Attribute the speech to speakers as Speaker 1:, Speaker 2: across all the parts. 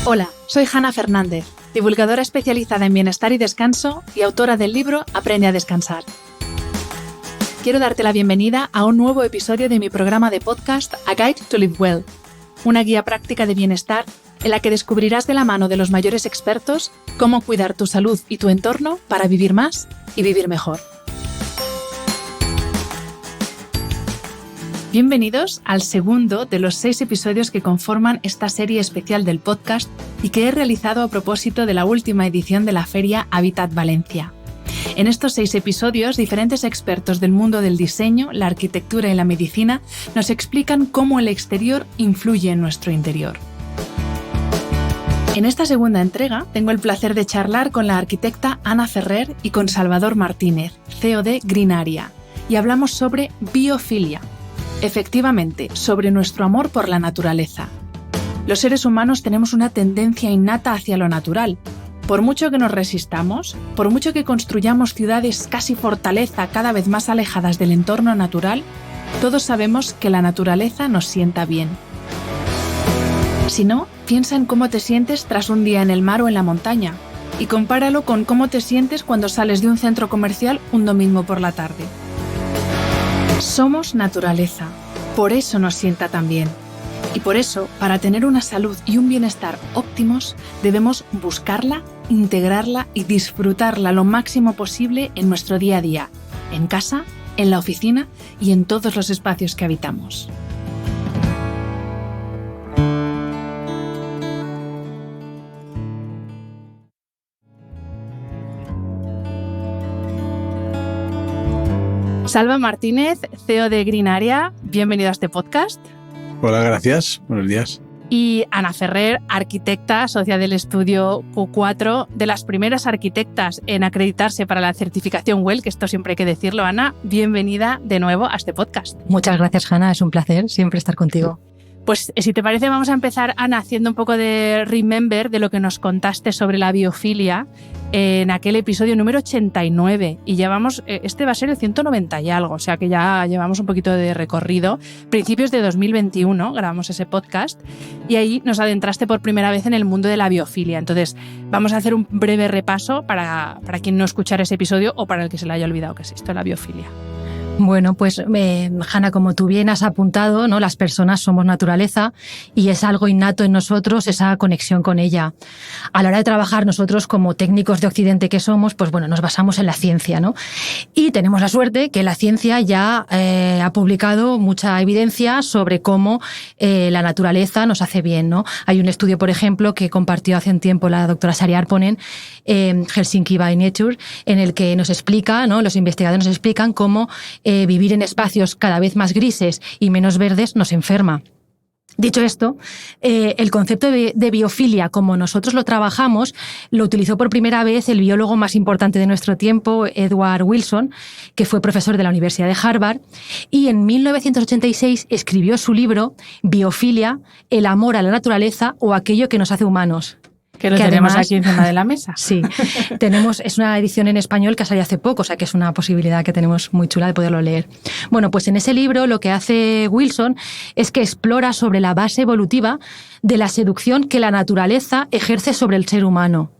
Speaker 1: Hola, soy Hanna Fernández, divulgadora especializada en bienestar y descanso y autora del libro Aprende a descansar. Quiero darte la bienvenida a un nuevo episodio de mi programa de podcast A Guide to Live Well, una guía práctica de bienestar en la que descubrirás de la mano de los mayores expertos cómo cuidar tu salud y tu entorno para vivir más y vivir mejor. Bienvenidos al segundo de los 6 episodios que conforman esta serie especial del podcast y que he realizado a propósito de la última edición de la Feria Habitat Valencia. En estos 6 episodios, diferentes expertos del mundo del diseño, la arquitectura y la medicina nos explican cómo el exterior influye en nuestro interior. En esta segunda entrega, tengo el placer de charlar con la arquitecta Ana Ferrer y con Salvador Martínez, CEO de Green Area, y hablamos sobre biofilia. Efectivamente, sobre nuestro amor por la naturaleza. Los seres humanos tenemos una tendencia innata hacia lo natural. Por mucho que nos resistamos, por mucho que construyamos ciudades casi fortaleza cada vez más alejadas del entorno natural, todos sabemos que la naturaleza nos sienta bien. Si no, piensa en cómo te sientes tras un día en el mar o en la montaña y compáralo con cómo te sientes cuando sales de un centro comercial un domingo por la tarde. Somos naturaleza, por eso nos sienta tan bien. Y por eso, para tener una salud y un bienestar óptimos, debemos buscarla, integrarla y disfrutarla lo máximo posible en nuestro día a día, en casa, en la oficina y en todos los espacios que habitamos. Salva Martínez, CEO de Green Area, bienvenido a este podcast.
Speaker 2: Hola, gracias. Buenos días.
Speaker 1: Y Ana Ferrer, arquitecta, socia del estudio Q4, de las primeras arquitectas en acreditarse para la certificación WELL, que esto siempre hay que decirlo. Ana, bienvenida de nuevo a este podcast.
Speaker 3: Muchas gracias, Hanna. Es un placer siempre estar contigo.
Speaker 1: Pues si te parece vamos a empezar, Ana, haciendo un poco de remember de lo que nos contaste sobre la biofilia en aquel episodio número 89 y llevamos, este va a ser el 190 y algo, o sea que ya llevamos un poquito de recorrido. Principios de 2021 grabamos ese podcast y ahí nos adentraste por primera vez en el mundo de la biofilia. Entonces vamos a hacer un breve repaso para quien no escuchara ese episodio o para el que se le haya olvidado que es esto, la biofilia.
Speaker 3: Bueno, pues Hanna, como tú bien has apuntado, ¿no? Las personas somos naturaleza y es algo innato en nosotros esa conexión con ella. A la hora de trabajar nosotros como técnicos de Occidente que somos, pues bueno, nos basamos en la ciencia, ¿no? Y tenemos la suerte que la ciencia ya ha publicado mucha evidencia sobre cómo la naturaleza nos hace bien, ¿no? Hay un estudio, por ejemplo, que compartió hace un tiempo la doctora Sari Arponen, Helsinki by Nature, en el que nos explica, ¿no? Los investigadores nos explican cómo vivir en espacios cada vez más grises y menos verdes nos enferma. Dicho esto, el concepto de biofilia, como nosotros lo trabajamos, lo utilizó por primera vez el biólogo más importante de nuestro tiempo, Edward Wilson, que fue profesor de la Universidad de Harvard, y en 1986 escribió su libro Biofilia, el amor a la naturaleza o aquello que nos hace humanos.
Speaker 1: Que lo tenemos además, aquí encima de la mesa.
Speaker 3: Sí, es una edición en español que ha salido hace poco, o sea que es una posibilidad que tenemos muy chula de poderlo leer. Bueno, pues en ese libro lo que hace Wilson es que explora sobre la base evolutiva de la seducción que la naturaleza ejerce sobre el ser humano.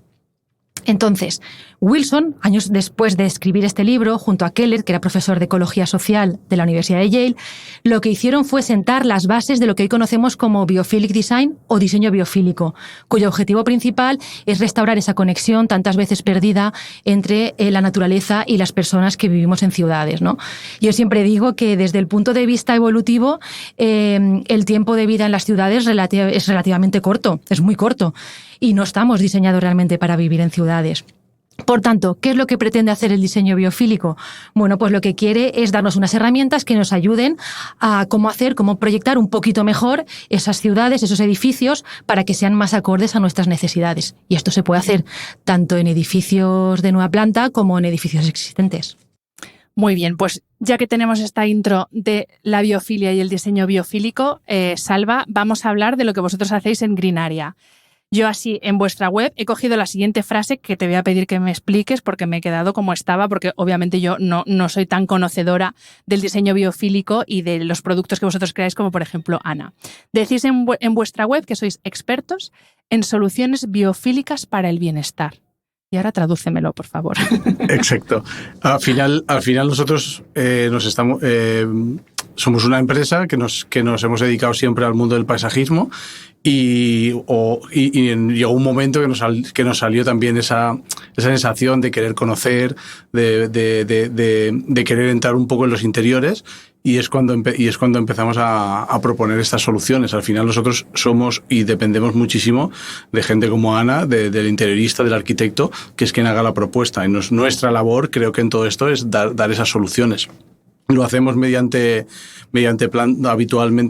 Speaker 3: Entonces, Wilson, años después de escribir este libro, junto a Keller, que era profesor de Ecología Social de la Universidad de Yale, lo que hicieron fue sentar las bases de lo que hoy conocemos como Biophilic Design o diseño biofílico, cuyo objetivo principal es restaurar esa conexión tantas veces perdida entre la naturaleza y las personas que vivimos en ciudades, ¿no? Yo siempre digo que desde el punto de vista evolutivo, el tiempo de vida en las ciudades es relativamente corto, es muy corto, y no estamos diseñados realmente para vivir en ciudades. Por tanto, ¿qué es lo que pretende hacer el diseño biofílico? Bueno, pues lo que quiere es darnos unas herramientas que nos ayuden a cómo proyectar un poquito mejor esas ciudades, esos edificios, para que sean más acordes a nuestras necesidades. Y esto se puede hacer tanto en edificios de nueva planta como en edificios existentes.
Speaker 1: Muy bien, pues ya que tenemos esta intro de la biofilia y el diseño biofílico, Salva, vamos a hablar de lo que vosotros hacéis en Green Area. Yo así, en vuestra web, he cogido la siguiente frase que te voy a pedir que me expliques porque me he quedado como estaba, porque obviamente yo no soy tan conocedora del diseño biofílico y de los productos que vosotros creáis, como por ejemplo Ana. Decís en vuestra web que sois expertos en soluciones biofílicas para el bienestar. Y ahora tradúcemelo, por favor.
Speaker 2: Exacto. Al final nosotros somos una empresa que nos hemos dedicado siempre al mundo del paisajismo y llegó un momento que nos salió también esa sensación de querer conocer, de querer entrar un poco en los interiores. Y es cuando empezamos a proponer estas soluciones. Al final nosotros somos y dependemos muchísimo de gente como Ana, del interiorista, del arquitecto, que es quien haga la propuesta. Y nuestra labor, creo que en todo esto, es dar esas soluciones. Lo hacemos habitualmente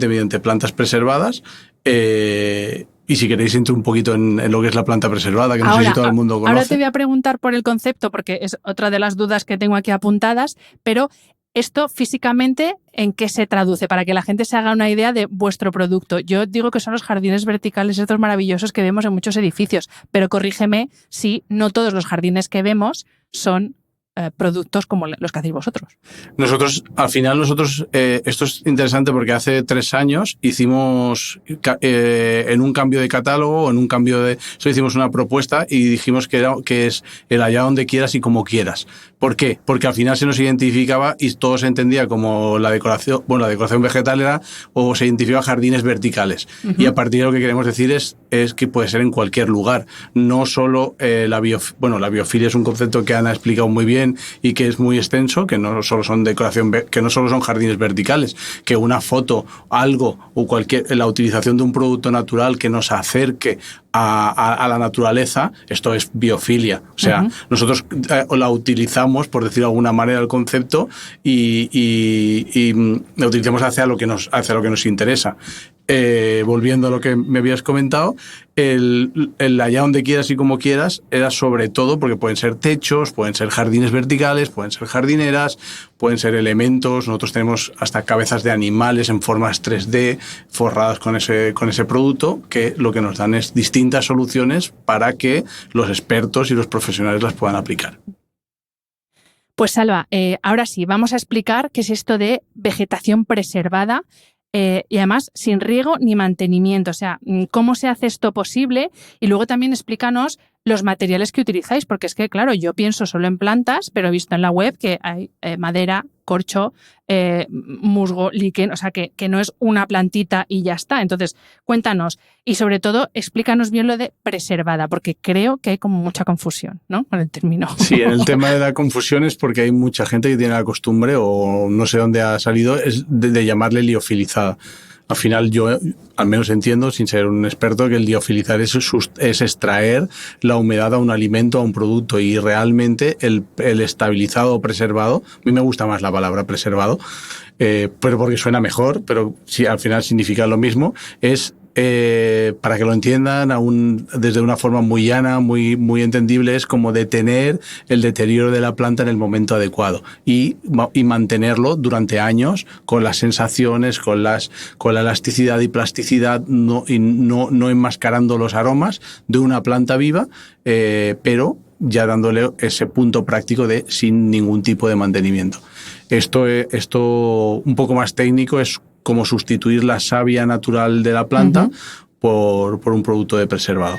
Speaker 2: mediante plantas preservadas. Y si queréis entro un poquito en lo que es la planta preservada, que no sé si todo el mundo conoce.
Speaker 1: Ahora te voy a preguntar por el concepto, porque es otra de las dudas que tengo aquí apuntadas, pero esto físicamente, ¿en qué se traduce? Para que la gente se haga una idea de vuestro producto. Yo digo que son los jardines verticales estos maravillosos que vemos en muchos edificios, pero corrígeme si no todos los jardines que vemos son productos como los que hacéis vosotros.
Speaker 2: Esto es interesante porque hace 3 años hicimos en un cambio de catálogo, hicimos una propuesta y dijimos que es el allá donde quieras y como quieras. ¿Por qué? Porque al final se nos identificaba y todo se entendía como la decoración vegetal o se identificaba jardines verticales. Uh-huh. Y a partir de lo que queremos decir es que puede ser en cualquier lugar. No solo la biofilia es un concepto que Ana ha explicado muy bien y que es muy extenso, que no solo son que no solo son jardines verticales, que una foto, algo o la utilización de un producto natural que nos acerque a la naturaleza, esto es biofilia. O sea, uh-huh. Nosotros la utilizamos, por decirlo de alguna manera, el concepto y la utilizamos hacia lo que nos interesa. Volviendo a lo que me habías comentado, el allá donde quieras y como quieras era sobre todo porque pueden ser techos, pueden ser jardines verticales, pueden ser jardineras, pueden ser elementos. Nosotros tenemos hasta cabezas de animales en formas 3D forradas con ese producto, que lo que nos dan es distintas soluciones para que los expertos y los profesionales las puedan aplicar.
Speaker 1: Pues Salva, ahora sí, vamos a explicar qué es esto de vegetación preservada. Y además sin riego ni mantenimiento, o sea, cómo se hace esto posible y luego también explícanos los materiales que utilizáis, porque es que, claro, yo pienso solo en plantas, pero he visto en la web que hay madera, corcho, musgo, liquen, o sea, que no es una plantita y ya está. Entonces, cuéntanos y sobre todo explícanos bien lo de preservada, porque creo que hay como mucha confusión, ¿no?, con el término.
Speaker 2: Sí, en el tema de la confusión es porque hay mucha gente que tiene la costumbre, o no sé dónde ha salido, es de llamarle liofilizada. Al final yo al menos entiendo, sin ser un experto, que el liofilizar es extraer la humedad a un alimento, a un producto, y realmente el estabilizado o preservado, a mí me gusta más la palabra preservado, pero porque suena mejor, pero sí, al final significa lo mismo, es para que lo entiendan desde una forma muy llana, muy, muy entendible, es como detener el deterioro de la planta en el momento adecuado y mantenerlo durante años con las sensaciones, con la elasticidad y plasticidad, no enmascarando los aromas de una planta viva, pero ya dándole ese punto práctico de sin ningún tipo de mantenimiento. Esto un poco más técnico es como sustituir la savia natural de la planta por un producto de preservado.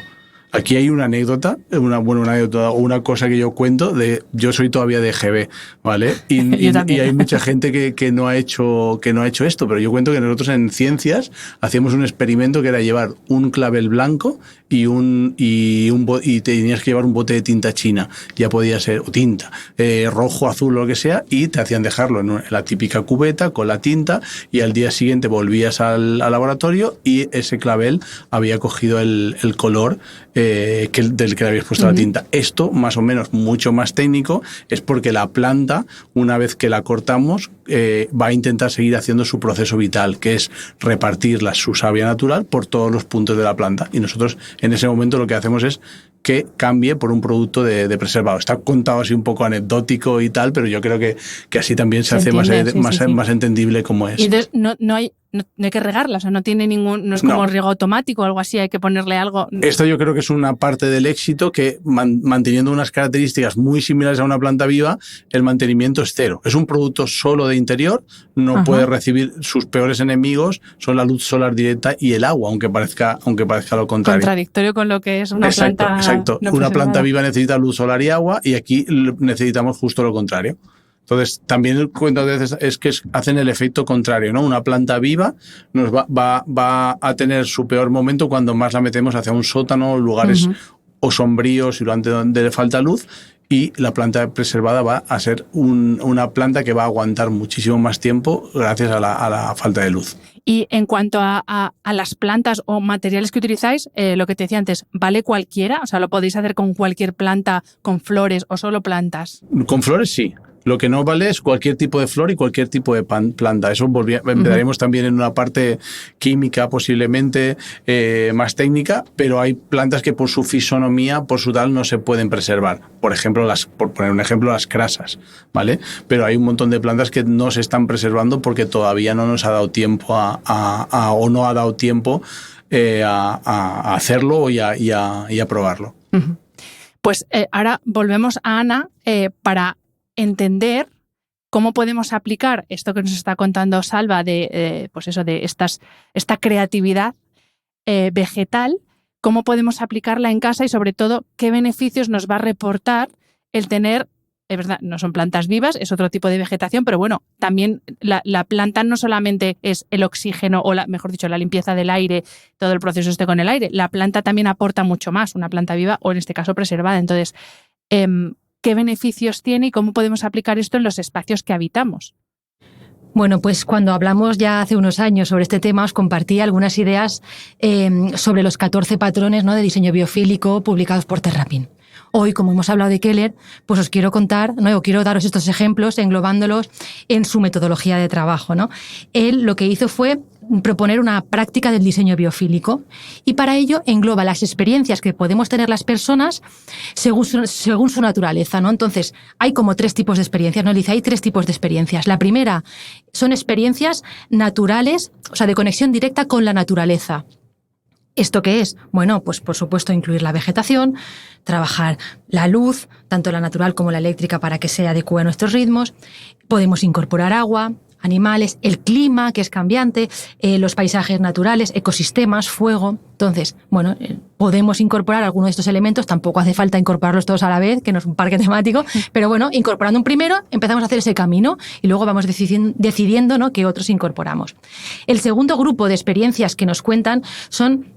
Speaker 2: Aquí hay una anécdota, una cosa que yo cuento yo soy todavía de GB, ¿vale? Y hay mucha gente que no ha hecho esto, pero yo cuento que nosotros en ciencias hacíamos un experimento que era llevar un clavel blanco y tenías que llevar un bote de tinta china, ya podía ser o tinta rojo, azul o lo que sea, y te hacían dejarlo en la típica cubeta con la tinta, y al día siguiente volvías al laboratorio y ese clavel había cogido el color del que le habías puesto la tinta. Esto, más o menos, mucho más técnico, es porque la planta, una vez que la cortamos, va a intentar seguir haciendo su proceso vital, que es repartir su savia natural por todos los puntos de la planta. Y nosotros, en ese momento, lo que hacemos es que cambie por un producto de preservado. Está contado así un poco anecdótico y tal, pero yo creo que así también se hace más entendible cómo es.
Speaker 1: Y entonces no hay no hay que regarla, o sea, no tiene no es como riego automático o algo así, hay que ponerle algo.
Speaker 2: Esto yo creo que es una parte del éxito que manteniendo unas características muy similares a una planta viva, el mantenimiento es cero. Es un producto solo de interior, no puede recibir sus peores enemigos, son la luz solar directa y el agua, aunque parezca lo contrario.
Speaker 1: Contradictorio con lo que es una planta.
Speaker 2: Exacto.
Speaker 1: No
Speaker 2: una planta viva necesita luz solar y agua y aquí necesitamos justo lo contrario. Entonces, también el cuento de veces es que hacen el efecto contrario, ¿no? Una planta viva nos va a tener su peor momento cuando más la metemos hacia un sótano, lugares o sombríos y donde le falta luz, y la planta preservada va a ser una planta que va a aguantar muchísimo más tiempo gracias a la falta de luz.
Speaker 1: Y en cuanto a las plantas o materiales que utilizáis, lo que te decía antes, ¿vale cualquiera? O sea, ¿lo podéis hacer con cualquier planta, con flores o solo plantas?
Speaker 2: Con flores sí. Lo que no vale es cualquier tipo de flor y cualquier tipo de planta. Eso empezaremos también en una parte química, posiblemente más técnica, pero hay plantas que por su fisonomía, por su tal, no se pueden preservar. Por ejemplo, por poner un ejemplo, las crasas, ¿vale? Pero hay un montón de plantas que no se están preservando porque todavía no nos ha dado tiempo o no ha dado tiempo a hacerlo y a probarlo.
Speaker 1: Pues ahora volvemos a Ana para entender cómo podemos aplicar esto que nos está contando Salva de esta creatividad vegetal, cómo podemos aplicarla en casa y sobre todo qué beneficios nos va a reportar el tener, es verdad, no son plantas vivas, es otro tipo de vegetación, pero bueno, también la planta no solamente es el oxígeno o mejor dicho, la limpieza del aire, todo el proceso con el aire, la planta también aporta mucho más, una planta viva o en este caso preservada. Entonces, ¿qué beneficios tiene y cómo podemos aplicar esto en los espacios que habitamos?
Speaker 3: Bueno, pues cuando hablamos ya hace unos años sobre este tema, os compartí algunas ideas sobre los 14 patrones, ¿no?, de diseño biofílico publicados por Terrapin. Hoy, como hemos hablado de Keller, pues os quiero contar, ¿no?, o quiero daros estos ejemplos englobándolos en su metodología de trabajo, ¿no? Él lo que hizo fue proponer una práctica del diseño biofílico y para ello engloba las experiencias que podemos tener las personas según su naturaleza, ¿no? Entonces, hay como 3 tipos de experiencias, ¿no? Dice, hay 3 tipos de experiencias. La primera son experiencias naturales, o sea, de conexión directa con la naturaleza. ¿Esto qué es? Bueno, pues por supuesto incluir la vegetación, trabajar la luz, tanto la natural como la eléctrica, para que se adecue a nuestros ritmos. Podemos incorporar agua, animales, el clima, que es cambiante, los paisajes naturales, ecosistemas, fuego. Entonces, bueno, podemos incorporar algunos de estos elementos, tampoco hace falta incorporarlos todos a la vez, que no es un parque temático, pero bueno, incorporando un primero, empezamos a hacer ese camino y luego vamos decidiendo, ¿no?, qué otros incorporamos. El segundo grupo de experiencias que nos cuentan son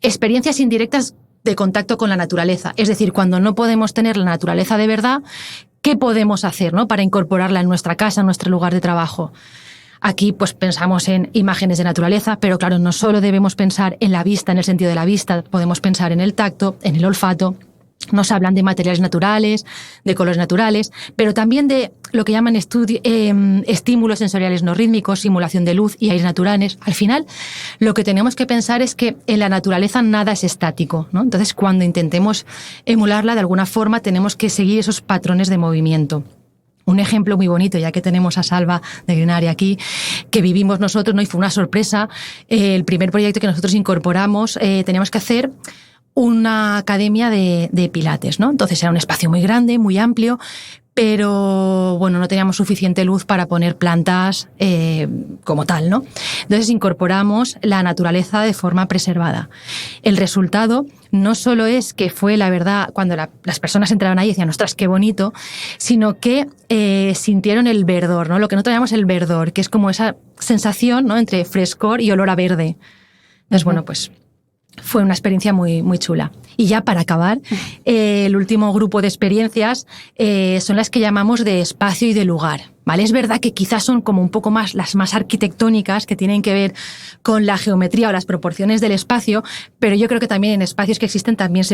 Speaker 3: experiencias indirectas de contacto con la naturaleza. Es decir, cuando no podemos tener la naturaleza de verdad, ¿qué podemos hacer, ¿no?, para incorporarla en nuestra casa, en nuestro lugar de trabajo? Aquí pues pensamos en imágenes de naturaleza, pero claro, no solo debemos pensar en la vista, en el sentido de la vista, podemos pensar en el tacto, en el olfato. Nos hablan de materiales naturales, de colores naturales, pero también de lo que llaman estímulos sensoriales no rítmicos, simulación de luz y aires naturales. Al final, lo que tenemos que pensar es que en la naturaleza nada es estático, ¿no? Entonces, cuando intentemos emularla, de alguna forma tenemos que seguir esos patrones de movimiento. Un ejemplo muy bonito, ya que tenemos a Salva de Greenary aquí, que vivimos nosotros, ¿no?, y fue una sorpresa. El primer proyecto que nosotros incorporamos, teníamos que hacer una academia de pilates, ¿no? Entonces era un espacio muy grande, muy amplio, pero bueno, no teníamos suficiente luz para poner plantas como tal, ¿no? Entonces incorporamos la naturaleza de forma preservada. El resultado no solo es que fue, la verdad, cuando las personas entraron ahí y decían, ostras, qué bonito, sino que sintieron el verdor, ¿no? Lo que nosotros llamamos el verdor, que es como esa sensación, ¿no?, entre frescor y olor a verde. Entonces, bueno, pues fue una experiencia muy, muy chula. Y ya para acabar, el último grupo de experiencias son las que llamamos de espacio y de lugar, ¿vale? Es verdad que quizás son como un poco más las más arquitectónicas, que tienen que ver con la geometría o las proporciones del espacio, pero yo creo que también en espacios que existen también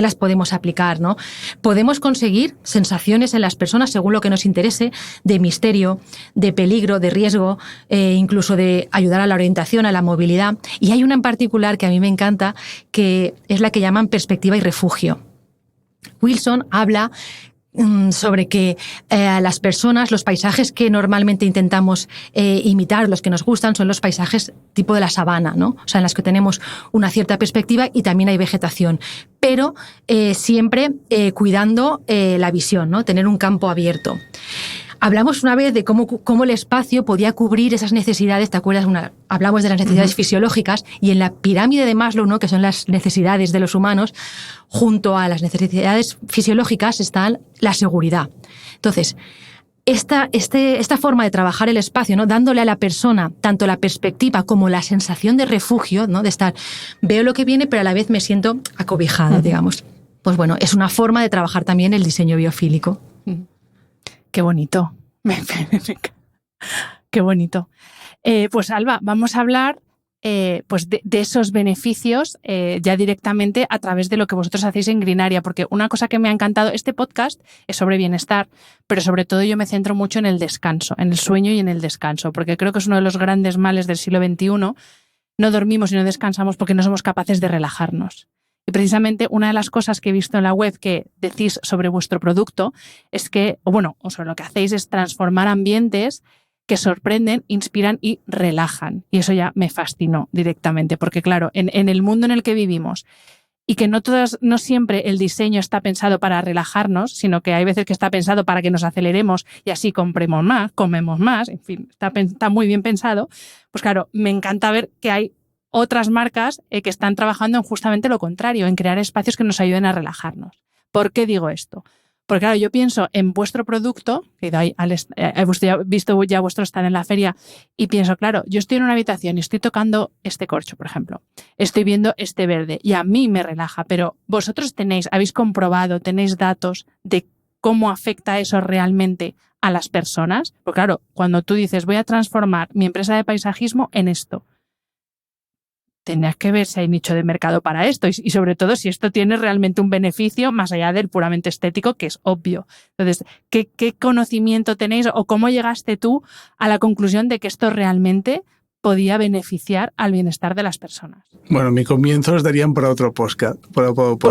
Speaker 3: las podemos aplicar, ¿no? Podemos conseguir sensaciones en las personas según lo que nos interese, de misterio, de peligro, de riesgo, incluso de ayudar a la orientación, a la movilidad. Y hay una en particular que a mí me encanta, que es la que llaman perspectiva y refugio. Wilson habla sobre que a las personas, los paisajes que normalmente intentamos imitar, los que nos gustan, son los paisajes tipo de la sabana, ¿no? O sea, en las que tenemos una cierta perspectiva y también hay vegetación, pero siempre cuidando la visión, ¿no? Tener un campo abierto. Hablamos una vez de cómo el espacio podía cubrir esas necesidades, ¿te acuerdas? Hablamos de las necesidades fisiológicas, y en la pirámide de Maslow, ¿no? Que son las necesidades de los humanos, junto a las necesidades fisiológicas está la seguridad. Entonces, esta forma de trabajar el espacio, ¿no? Dándole a la persona tanto la perspectiva como la sensación de refugio, ¿no? De estar, veo lo que viene, pero a la vez me siento acobijado, digamos. Pues bueno, es una forma de trabajar también el diseño biofílico.
Speaker 1: Qué bonito. Qué bonito. Pues Alba, vamos a hablar pues de esos beneficios ya directamente a través de lo que vosotros hacéis en Greenaria, porque una cosa que me ha encantado, este podcast es sobre bienestar, pero sobre todo yo me centro mucho en el descanso, en el sueño y en el descanso, porque creo que es uno de los grandes males del siglo XXI. No dormimos y no descansamos porque no somos capaces de relajarnos. Y precisamente una de las cosas que he visto en la web que decís sobre vuestro producto es que, o sobre lo que hacéis es transformar ambientes que sorprenden, inspiran y relajan. Y eso ya me fascinó directamente, porque claro, en el mundo en el que vivimos y que no siempre el diseño está pensado para relajarnos, sino que hay veces que está pensado para que nos aceleremos y así compremos más, comemos más, en fin, está muy bien pensado. Pues claro, me encanta ver que hay otras marcas que están trabajando en justamente lo contrario, en crear espacios que nos ayuden a relajarnos. ¿Por qué digo esto? Porque claro, yo pienso en vuestro producto, que he visto ya vuestro stand en la feria, y pienso, claro, yo estoy en una habitación y estoy tocando este corcho, por ejemplo, estoy viendo este verde y a mí me relaja, pero vosotros habéis comprobado, tenéis datos de cómo afecta eso realmente a las personas. Porque claro, cuando tú dices voy a transformar mi empresa de paisajismo en esto, tendrías que ver si hay nicho de mercado para esto y sobre todo si esto tiene realmente un beneficio más allá del puramente estético, que es obvio. Entonces, ¿qué conocimiento tenéis o cómo llegaste tú a la conclusión de que esto realmente podía beneficiar al bienestar de las personas?
Speaker 2: Bueno, mi comienzo os darían para otro podcast.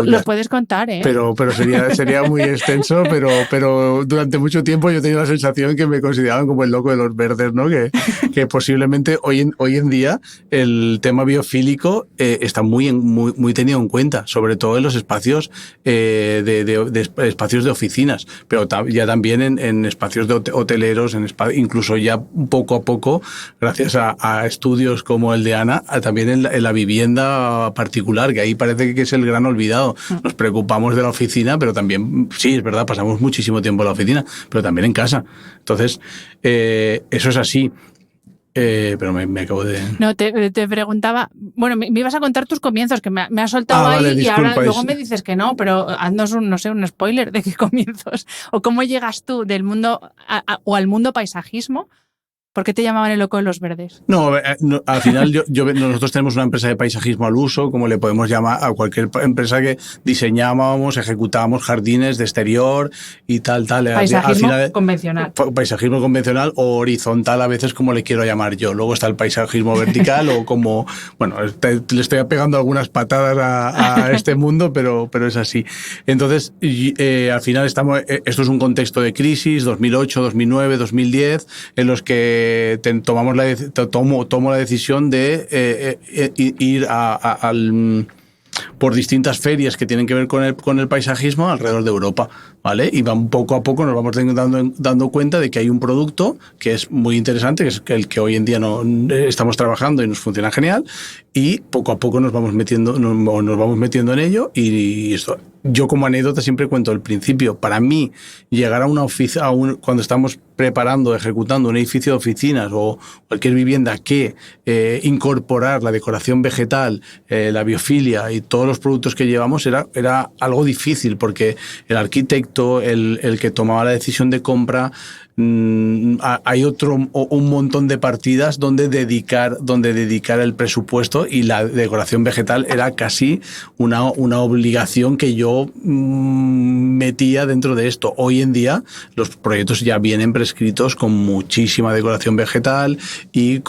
Speaker 1: Los puedes contar, ¿eh?
Speaker 2: Pero sería muy extenso, pero durante mucho tiempo yo tenía la sensación que me consideraban como el loco de los verdes, ¿no? Que posiblemente hoy en día el tema biofílico está muy tenido en cuenta, sobre todo en los espacios espacios de oficinas, pero ya también en espacios de hoteleros, incluso ya poco a poco, gracias a estudios como el de Ana, también en la vivienda particular, que ahí parece que es el gran olvidado. Nos preocupamos de la oficina, pero también, sí, es verdad, pasamos muchísimo tiempo en la oficina, pero también en casa. Entonces, eso es así. Pero me acabo de...
Speaker 1: No, te preguntaba... Bueno, me ibas a contar tus comienzos, que me has soltado ahí, vale, y ahora luego me dices que no, pero haznos un spoiler de qué comienzos. O cómo llegas tú del mundo o al mundo paisajismo. ¿Por qué te llamaban el loco de los verdes?
Speaker 2: No, al final nosotros tenemos una empresa de paisajismo al uso, como le podemos llamar a cualquier empresa que diseñábamos, ejecutábamos jardines de exterior y tal.
Speaker 1: Paisajismo convencional.
Speaker 2: Paisajismo convencional o horizontal, a veces, como le quiero llamar yo. Luego está el paisajismo vertical o como... Bueno, le estoy pegando algunas patadas a este mundo, pero es así. Entonces, al final esto es un contexto de crisis, 2008, 2009, 2010, en los que tomo la decisión de ir por distintas ferias que tienen que ver con el paisajismo alrededor de Europa, ¿vale? Y poco a poco nos vamos dando cuenta de que hay un producto que es muy interesante, que es el que hoy en día estamos trabajando y nos funciona genial, y poco a poco nos vamos metiendo en ello. Y esto, yo como anécdota siempre cuento el principio. Para mí, llegar a una oficina, cuando estamos ejecutando un edificio de oficinas o cualquier vivienda, que incorporar la decoración vegetal, la biofilia y todos los productos que llevamos era algo difícil, porque el arquitecto, el que tomaba la decisión de compra, hay un montón de partidas donde dedicar el presupuesto, y la decoración vegetal era casi una obligación que yo metía dentro de esto. Hoy en día los proyectos ya vienen prescritos con muchísima decoración vegetal y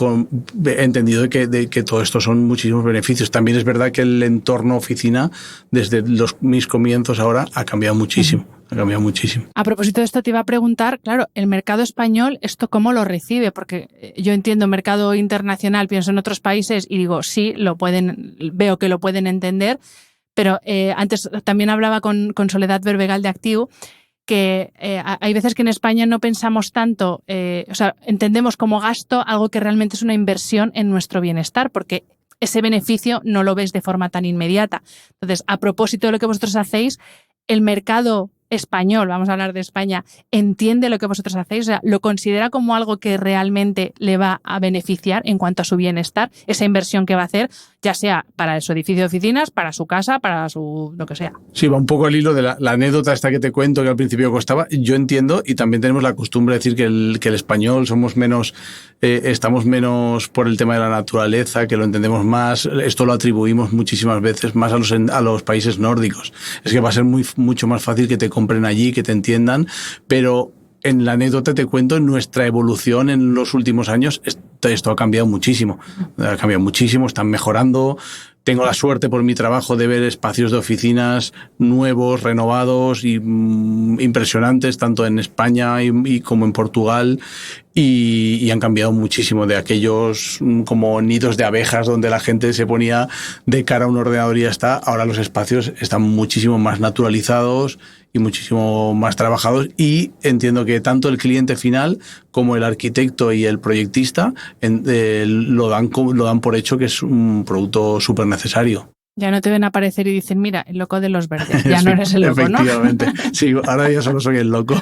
Speaker 2: he entendido de que todo esto son muchísimos beneficios. También es verdad que el entorno oficina desde mis comienzos ahora ha cambiado muchísimo. Ha cambiado muchísimo.
Speaker 1: A propósito de esto, te iba a preguntar, claro, el mercado español, ¿esto cómo lo recibe? Porque yo entiendo mercado internacional, pienso en otros países y digo, sí, veo que lo pueden entender, pero antes también hablaba con Soledad Berbegal de Actiu, que hay veces que en España no pensamos tanto, entendemos como gasto algo que realmente es una inversión en nuestro bienestar, porque ese beneficio no lo ves de forma tan inmediata. Entonces, a propósito de lo que vosotros hacéis, el mercado español, vamos a hablar de España, entiende lo que vosotros hacéis, o sea, lo considera como algo que realmente le va a beneficiar en cuanto a su bienestar, esa inversión que va a hacer, ya sea para su edificio de oficinas, para su casa, para su lo que sea.
Speaker 2: Sí, va un poco al hilo de la anécdota esta que te cuento que al principio costaba. Yo entiendo, y también tenemos la costumbre de decir que el español somos menos, estamos menos por el tema de la naturaleza, que lo entendemos más. Esto lo atribuimos muchísimas veces más a los países nórdicos. Es que va a ser mucho más fácil que te compren allí, que te entiendan, pero en la anécdota te cuento nuestra evolución en los últimos años. Esto ha cambiado muchísimo. Están mejorando. Tengo la suerte por mi trabajo de ver espacios de oficinas nuevos, renovados y impresionantes, tanto en España y como en Portugal, y han cambiado muchísimo de aquellos como nidos de abejas donde la gente se ponía de cara a un ordenador y ya está. Ahora los espacios están muchísimo más naturalizados y muchísimo más trabajados, y entiendo que tanto el cliente final como el arquitecto y el proyectista lo dan por hecho que es un producto súper necesario.
Speaker 1: Ya no te ven aparecer y dicen, mira, el loco de los verdes, ya no eres el loco,
Speaker 2: efectivamente. ¿No? Sí, ahora ya solo soy el loco.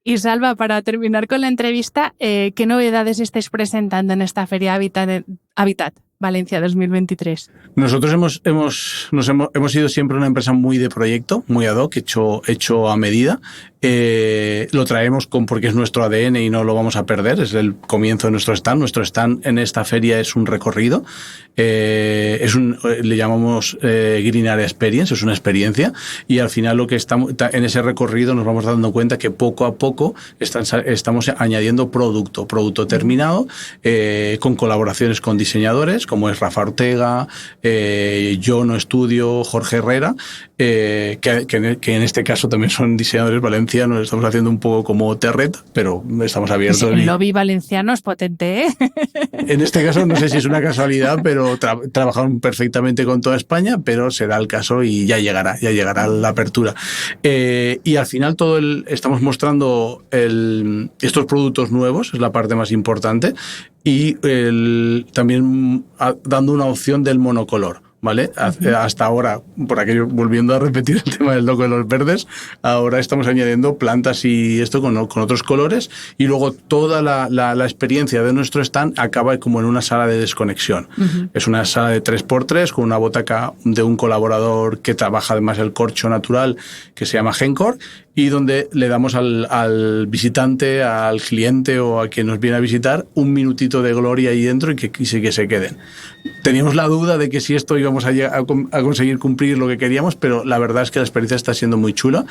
Speaker 1: Y Salva, para terminar con la entrevista, ¿qué novedades estáis presentando en esta Feria Habitat Valencia 2023?
Speaker 2: Nosotros hemos sido siempre una empresa muy de proyecto, muy ad hoc, hecho a medida. Lo traemos porque es nuestro ADN y no lo vamos a perder. Es el comienzo de nuestro stand. Nuestro stand en esta feria es un recorrido. Le llamamos Green Area Experience, es una experiencia. Y al final en ese recorrido nos vamos dando cuenta que poco a poco estamos añadiendo producto terminado, con colaboraciones con diseñadores, como es Rafa Ortega, Yo No Estudio, Jorge Herrera, que en este caso también son diseñadores valencianos. Estamos haciendo un poco como Terret, pero estamos abiertos.
Speaker 1: Sí, el lobby valenciano es potente, ¿eh?
Speaker 2: En este caso no sé si es una casualidad, pero trabajaron perfectamente con toda España, pero será el caso y ya llegará la apertura. Y al final estamos mostrando estos productos nuevos, es la parte más importante, y también dando una opción del monocolor. ¿Vale? Hasta ahora, volviendo a repetir el tema del loco de los verdes, ahora estamos añadiendo plantas y esto con otros colores, y luego toda la experiencia de nuestro stand acaba como en una sala de desconexión. Uh-huh. Es una sala de 3x3 con una butaca de un colaborador que trabaja además el corcho natural, que se llama Gencor, y donde le damos al visitante, al cliente o a quien nos viene a visitar un minutito de gloria ahí dentro y que se queden. Teníamos la duda de que si esto íbamos a conseguir cumplir lo que queríamos, pero la verdad es que la experiencia está siendo muy chula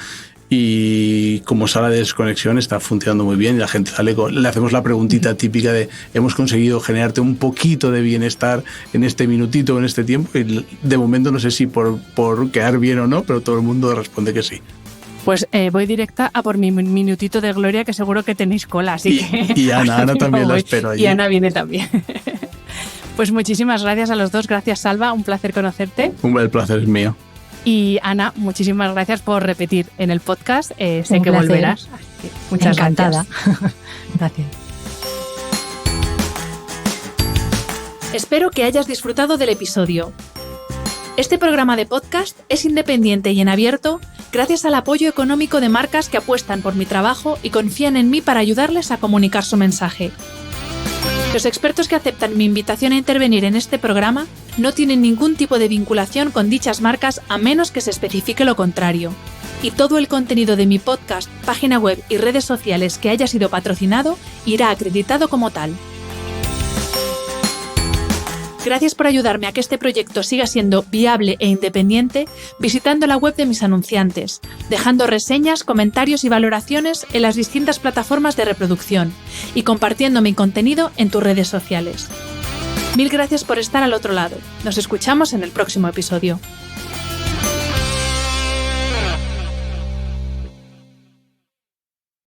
Speaker 2: y como sala de desconexión está funcionando muy bien, y la gente sale le hacemos la preguntita típica de hemos conseguido generarte un poquito de bienestar en este minutito, en este tiempo, y de momento no sé si por quedar bien o no, pero todo el mundo responde que sí.
Speaker 1: Pues voy directa a por mi minutito de gloria, que seguro que tenéis cola, así que...
Speaker 2: Y Ana también la espero allí.
Speaker 1: Y Ana viene también. Pues muchísimas gracias a los dos. Gracias, Salva, un placer conocerte.
Speaker 2: El placer es mío.
Speaker 1: Y Ana, muchísimas gracias por repetir en el podcast. Sé que volverás.
Speaker 3: Muchas encantada. Gracias.
Speaker 1: Espero que hayas disfrutado del episodio. Este programa de podcast es independiente y en abierto gracias al apoyo económico de marcas que apuestan por mi trabajo y confían en mí para ayudarles a comunicar su mensaje. Los expertos que aceptan mi invitación a intervenir en este programa no tienen ningún tipo de vinculación con dichas marcas a menos que se especifique lo contrario. Y todo el contenido de mi podcast, página web y redes sociales que haya sido patrocinado irá acreditado como tal. Gracias por ayudarme a que este proyecto siga siendo viable e independiente visitando la web de mis anunciantes, dejando reseñas, comentarios y valoraciones en las distintas plataformas de reproducción y compartiendo mi contenido en tus redes sociales. Mil gracias por estar al otro lado. Nos escuchamos en el próximo episodio.